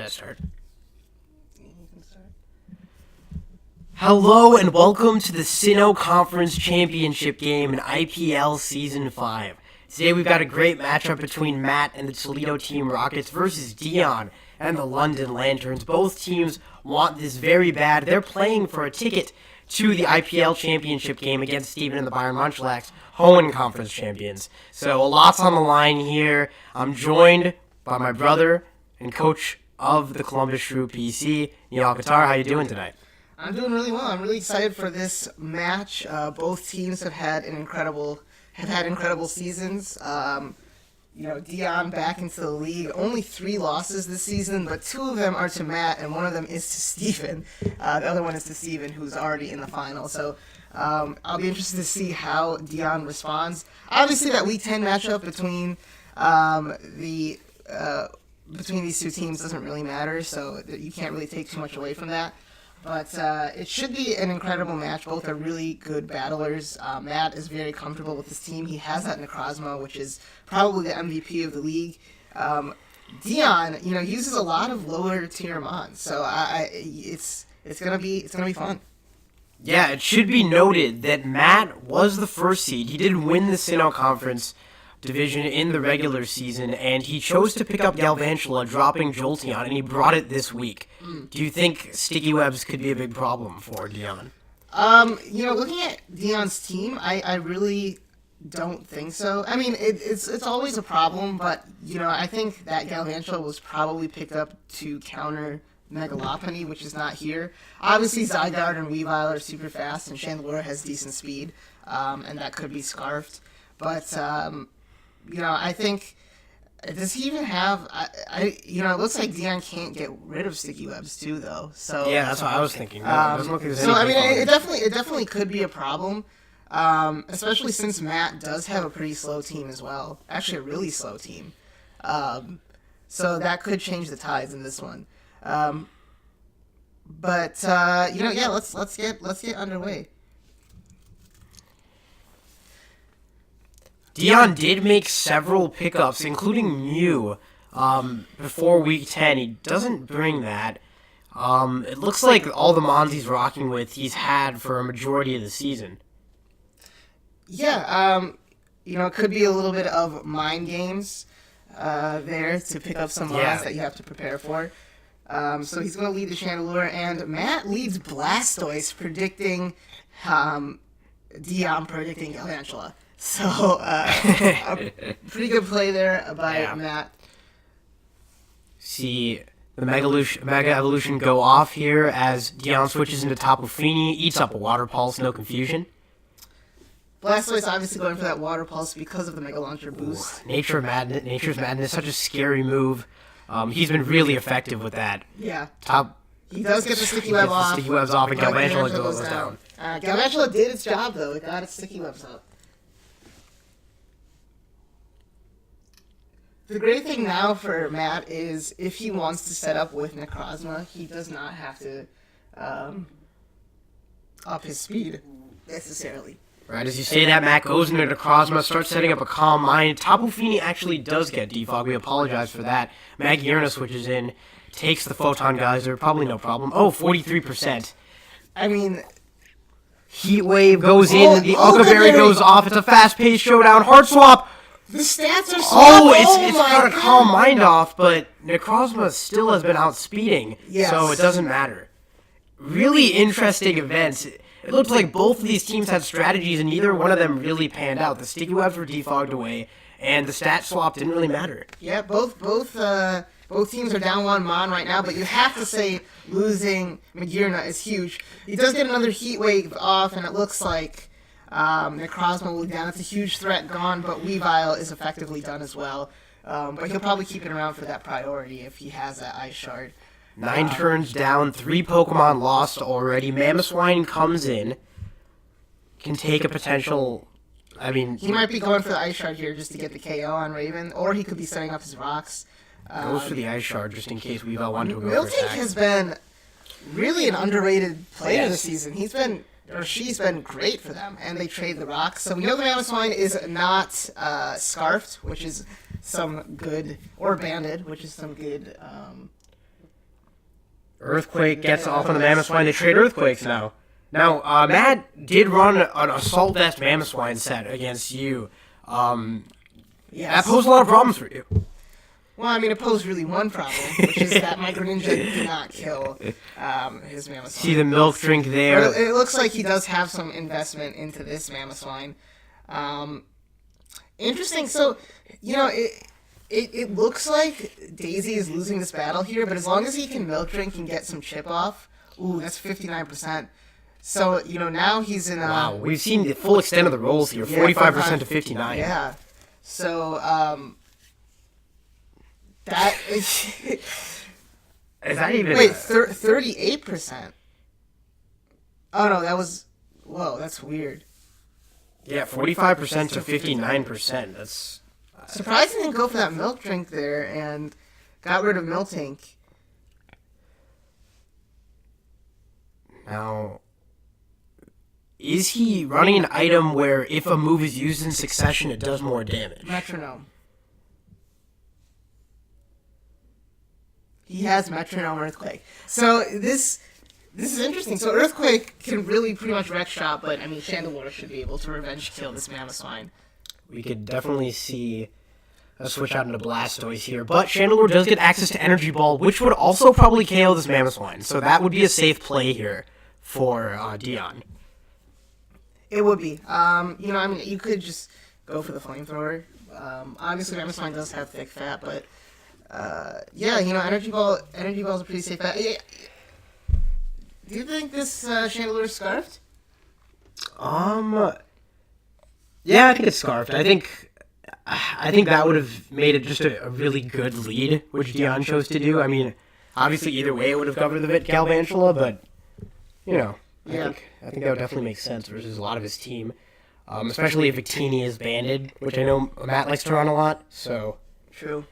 I start? Hello and welcome to the Sinnoh Conference Championship game in IPL Season 5. Today we've got a great matchup between Matt and the Toledo Team Rockets versus Dion and the London Lanturns. Both teams want this very bad. They're playing for a ticket to the IPL Championship game against Steven and the Bayern Münchlax, London Conference champions. So a lot's on the line here. I'm joined by my brother and coach of the Columbus Shrew PC, Dion. How you doing tonight? I'm doing really well. I'm really excited for this match. Both teams have had incredible seasons. Dion back into the league. Only 3 losses this season, but 2 of them are to Matt, and one of them is to Steven. The other one is to Steven, who's already in the final. So I'll be interested to see how Dion responds. Obviously, that Week 10 matchup between these two teams doesn't really matter, so you can't really take too much away from that. But it should be an incredible match. Both are really good battlers. Matt is very comfortable with his team. He has that Necrozma, which is probably the MVP of the league. Dion, uses a lot of lower tier mons, so it's gonna be fun. Yeah, it should be noted that Matt was the first seed. He did win the Sinnoh Conference division in the regular season, and he chose to pick up Galvantula, dropping Jolteon, and he brought it this week. Do you think Sticky Webs could be a big problem for Dion? Looking at Dion's team, I really don't think so. I mean, it's always a problem, but, I think that Galvantula was probably picked up to counter Megalopony, which is not here. Obviously, Zygarde and Weavile are super fast, and Chandelure has decent speed, and that could be scarfed. But, I think, does he even have, it looks like Dion can't get rid of Sticky Webs too, though. So yeah, that's what I was thinking. It definitely could be a problem, especially since Matt does have a pretty slow team as well. Actually, a really slow team. So that could change the tides in this one. Let's get underway. Dion did make several pickups, including Mew, before Week 10. He doesn't bring that. It looks like all the mons he's rocking with, he's had for a majority of the season. Yeah, it could be a little bit of mind games there to pick up some mons that you have to prepare for. So he's going to lead the Chandelure, and Matt leads Blastoise, predicting Dion predicting Galvantula. So, a pretty good play there by Matt. See the Mega Evolution go off here as Dion switches into Tapu Fini, eats up a Water Pulse, no confusion. Blastoise obviously going for that Water Pulse because of the Mega Launcher boost. Ooh, Nature's Madness, such a scary move. He's been really effective with that. Yeah. He does get the Sticky Web off. Sticky Webs off, and Galvantula goes down. Galvantula did its job, though. It got its Sticky Webs up. The great thing now for Matt is if he wants to set up with Necrozma, he does not have to up his speed necessarily. Right, as you say that, Matt goes into Necrozma, starts setting up a Calm Mind. Tapu Fini actually does get defog. We apologize for that. Magierna switches in, takes the Photon Geyser, probably no problem. Oh, 43%. I mean, Heat Wave goes in, the Okaberry goes off. It's a fast-paced showdown. Heart Swap! The stats are so... it's got a Calm Mind off, but Necrozma still has been outspeeding, so it doesn't matter. Really interesting events. It looked like both of these teams had strategies, and neither one of them really panned out. The Sticky Webs were defogged away, and the stat swap didn't really matter. Yeah, both teams are down 1 mon right now, but you have to say losing Magierna is huge. He does get another Heat Wave off, and it looks like Necrozma will be down. It's a huge threat gone, but Weavile is effectively done as well. But he'll probably keep it around for that priority if he has that Ice Shard. 9 turns down, 3 Pokemon lost already. Mamoswine comes in, can take a potential... he might be going for the Ice Shard here just to get the KO on Raven, or he could be setting up his rocks. Goes for the Ice Shard just in case Weavile wanted to go for attack. Miltank has been really an underrated player this season. She's been great for them, and they trade the rocks. So we know the Mamoswine is not scarfed, which is some good, or banded, which is some good Earthquake gets off on the Mammoth Swine. They trade Earthquakes now. Now, Matt did run an Assault Vest Mammoth Swine set against you. That posed a lot of problems for you. Well, I mean, it posed really one problem, which is that my Greninja did not kill his Mammoth Swine. See the milk drink there. It looks like he does have some investment into this Mammoth Swine. Interesting. So, it looks like Daisy is losing this battle here, but as long as he can milk drink and get some chip off, ooh, that's 59%. So, now he's in Wow, we've seen the full extent of the rolls here, 45% to 59. Yeah. So, that is... Is that even... Wait, 38%? Oh, no, that was... Whoa, that's weird. Yeah, 45% to 59%. That's... Surprised he didn't go for that milk drink there and got rid of Miltank. Now, is he running an item where if a move is used in succession, it does more damage? Metronome. He has Metronome Earthquake. So this is interesting. So Earthquake can really pretty much wreck shop, but I mean Chandelure should be able to revenge kill this Mammoth Swine. We could definitely see a switch out into Blastoise here, but Chandelure does get access to Energy Ball, which would also probably KO this Mammoth Swine, so that would be a safe play here for Dion. It would be. You could just go for the Flamethrower. Obviously, Mammoth Swine does have thick fat, but Energy Ball is a pretty safe bet. Do you think this Chandelure is scarfed? Yeah, I think it's scarfed. I think that would have made it just a really good lead, which Dion chose to do. I mean, obviously either way it would have covered the Galvantula, but I think that would definitely make sense versus a lot of his team, especially if Victini is banded, which I know Matt likes to run a lot. So true.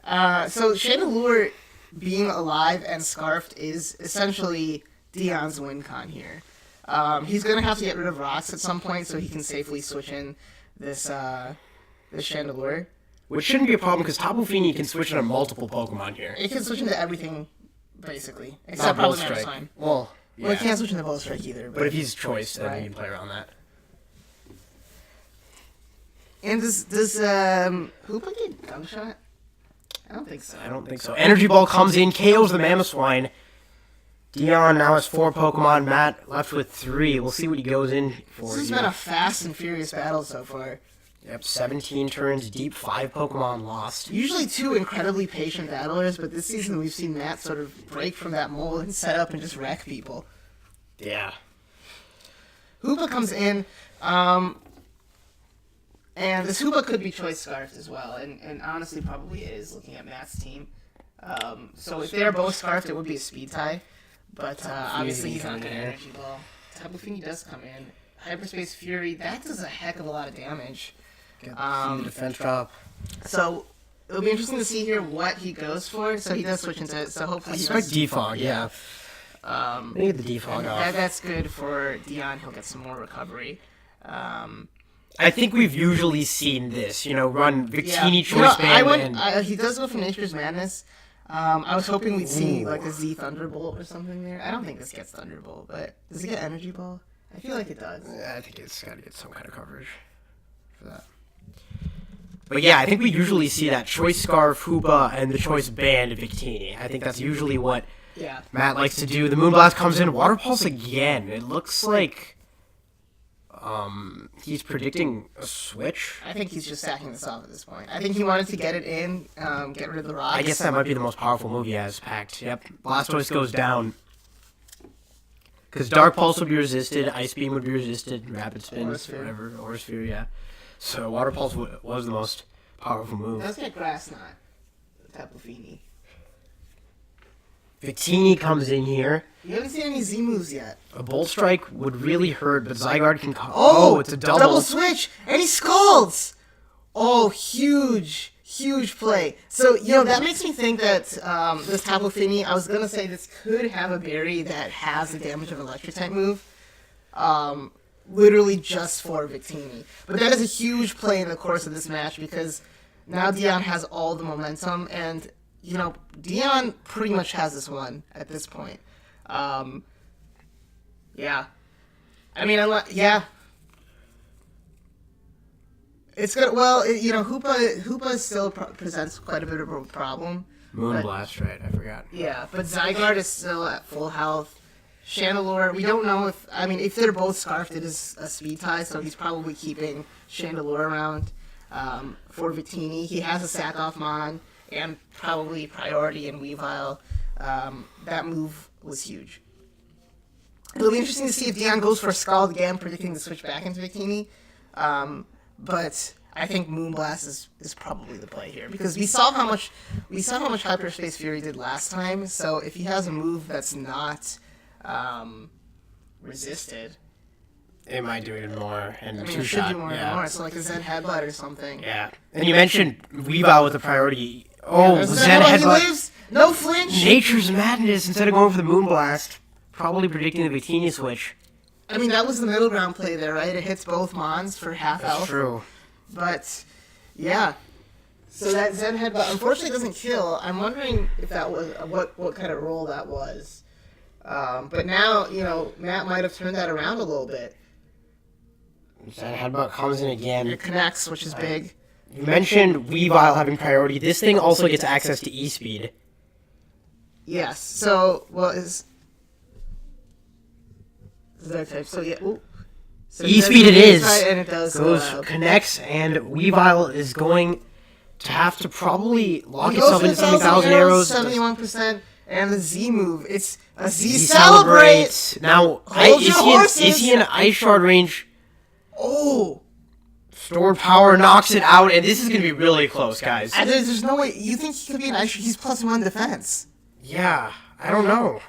So Chandelure being alive and scarfed is essentially Dion's win con here. He's going to have to get rid of rocks at some point so he can safely switch in this Chandelure. Which shouldn't be a problem because Tapu Fini can switch into multiple Pokemon here. It can switch into everything, basically. Except probably Mammoth Swine. Well, it can't switch into Ball Strike either. But if he's choice, then he can play around that. And does Hoopa get Gunshot? I don't think so. Energy Ball comes in, KOs the Mammoth Swine. Dion now has 4 Pokemon. Matt left with 3. We'll see what he goes in for. This has been a fast and furious battle so far. Yep, 17 turns deep, 5 Pokemon lost. Usually 2 incredibly patient battlers, but this season we've seen Matt sort of break from that mold and set up and just wreck people. Yeah. Hoopa comes in, and this Hoopa could be choice scarfed as well, and honestly probably is looking at Matt's team. So if they're both scarfed, it would be a speed tie. But obviously he's not going to Energy Ball. Tapu Fini does come in. Hyperspace Fury, that does a heck of a lot of damage. Get the defense drop. So it'll be interesting to see here what he goes for. So he does switch into it. So hopefully I expect Defog, yeah. They get the Defog off. That's good for Dion. He'll get some more recovery. I think we've usually seen this, run Victini choice band. He does go for Nature's Madness. I was hoping we'd see like a Z Thunderbolt or something there. I don't think this gets Thunderbolt, but does it get Energy Ball? I feel like it does. I think it's got to get some kind of coverage for that. But yeah, I think we usually see that Choice Scarf, Hoopa, and the Choice Band Victini. I think that's usually what Matt likes to do. The Moonblast comes in, Water Pulse again. It looks like he's predicting a switch. I think he's just sacking this off at this point. I think he wanted to get it in, get rid of the rocks. I guess that might be the most powerful move he has packed. Yep, Blastoise goes down. Because Dark Pulse would be resisted, Ice Beam would be resisted, Rapid Spin, whatever, Aura Sphere, yeah. So Water Pulse was the most powerful move. Let's get Grass Knot. Tapu Fini. Victini comes in here. You haven't seen any Z moves yet. A Bolt Strike would really hurt, but Zygarde can come. Oh, it's a double. Double switch! And he scalds! Oh, huge play. So, that makes me think that this Tapu Fini, I was going to say this could have a berry that has the damage of Electric type move. Literally just for Victini. But that is a huge play in the course of this match because now Dion has all the momentum and, Dion pretty much has this one at this point. Yeah. I mean, it's good. Well, Hoopa still presents quite a bit of a problem. Moonblast, right? I forgot. Yeah, but Zygarde is still at full health. Chandelure, we don't know if they're both scarfed, it is a speed tie, so he's probably keeping Chandelure around. For Victini, he has a Sack-Off Mon and probably Priority and Weavile. That move was huge. It'll be interesting to see if Dion goes for a Scald again, predicting to switch back into Victini. But I think Moonblast is probably the play here because we saw how much Hyperspace Fury did last time. So if he has a move that's not resisted, it might do even more. And it should do more and more. So like a Zen Headbutt or something. Yeah. And you mentioned Weavile with the priority. Oh, Zen Headbutt. He lives. No flinch. Nature's Madness instead of going for the Moonblast. Probably predicting the Victini switch. I mean, that was the middle ground play there, right? It hits both Mons for half health. That's true. But, yeah. So that Zen Headbutt unfortunately doesn't kill. I'm wondering if that was what kind of roll that was. But now, Matt might have turned that around a little bit. Zen Headbutt comes in again. It connects, which is big. You mentioned Weavile having priority. This thing also gets access to E-Speed. Yes. So, that type. So yeah. Ooh. So E-Speed it is. And it does. Connects, and Weavile is going to have to probably lock itself into 7,000 arrows. 71%, and the Z move. It's a Z celebrate. Now, is he in Ice Shard range? Oh. Stored power knocks it out, and this is going to be really close, guys. There's no way. You think he could be an Ice Shard? He's +1 defense. Yeah, I don't know.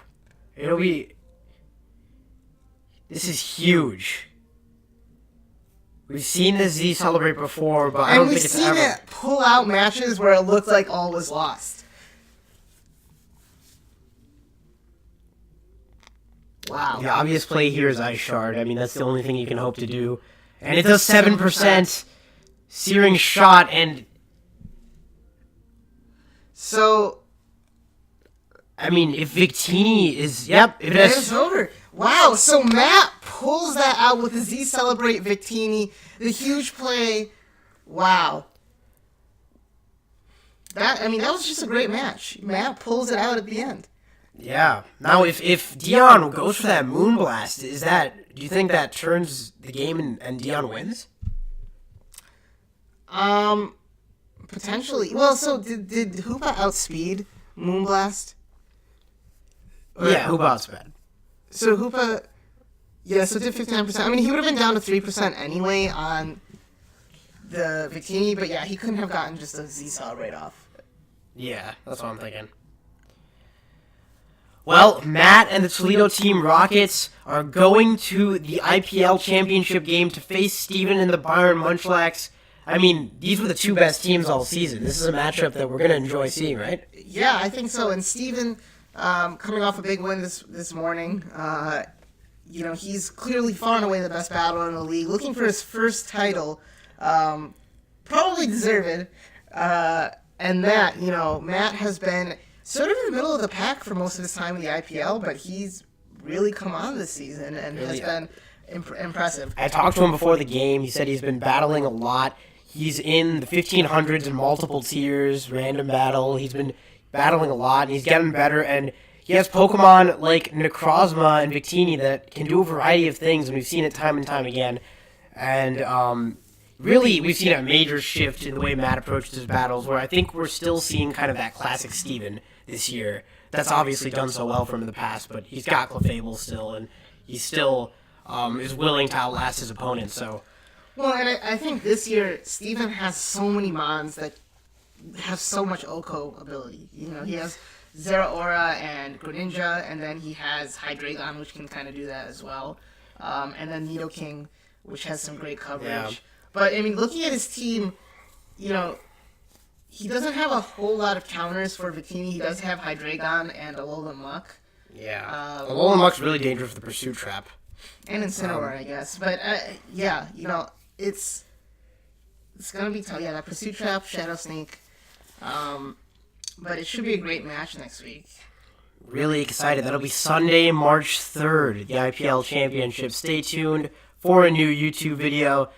It'll be... This is huge. We've seen the Z celebrate before, but I don't think it's ever... And we've seen it pull out matches where it looked like all was lost. Wow. The obvious play here is Ice Shard. I mean, that's the only thing you can hope to do. And it does 7%. Searing Shot, and... So... I mean, if Victini is... Yep, if it has... It's over. Wow, so Matt pulls that out with the Z Celebrate Victini. The huge play. Wow. That was just a great match. Matt pulls it out at the end. Yeah. Now, if Dion goes for that Moonblast, do you think that turns the game and Dion wins? Potentially. Well, so did Hoopa outspeed Moonblast? Yeah, Hoopa outspeed. So Hoopa, so did 59%. I mean, he would have been down to 3% anyway on the Victini, but yeah, he couldn't have gotten just a Z-Cell right off. Yeah, that's what I'm thinking. Well, Matt and the Toledo Team Rockets are going to the IPL Championship game to face Steven and the Bayern Münchlax. I mean, these were the two best teams all season. This is a matchup that we're going to enjoy seeing, right? Yeah, I think so. And Steven... coming off a big win this morning, he's clearly far and away the best battler in the league. Looking for his first title, probably deserved. And Matt has been sort of in the middle of the pack for most of his time in the IPL, but he's really come on this season and has been impressive. I talked to him before the game. He said he's been battling a lot. He's in the 1500s in multiple tiers, random battle. He's been battling a lot, and he's getting better, and he has Pokemon like Necrozma and Victini that can do a variety of things, and we've seen it time and time again. And really, we've seen a major shift in the way Matt approaches his battles, where I think we're still seeing kind of that classic Steven this year. That's obviously done so well for him in the past, but he's got Clefable still, and he still is willing to outlast his opponent. So, well, and I think this year, Steven has so many Mons that have so much Oko ability. He has Zeraora and Greninja, and then he has Hydreigon, which can kind of do that as well. And then Nidoking, which has some great coverage. Yeah. But, I mean, looking at his team, he doesn't have a whole lot of counters for Victini. He does have Hydreigon and Alolan Muck. Yeah. Alolan Muck's really dangerous for the Pursuit Trap. And Incineroar, I guess. But, it's going to be tough. Yeah, that Pursuit Trap, Shadow Sneak. But it should be a great match next week. Really excited. That'll be Sunday, March 3rd, the IPL Championship. Stay tuned for a new YouTube video.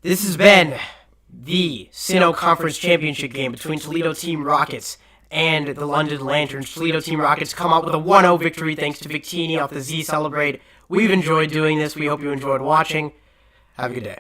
This has been the Sinnoh Conference Championship game between Toledo Team Rockets and the London Lanturns. Toledo Team Rockets come out with a 1-0 victory thanks to Victini off the Z Celebrate. We've enjoyed doing this. We hope you enjoyed watching. Have a good day.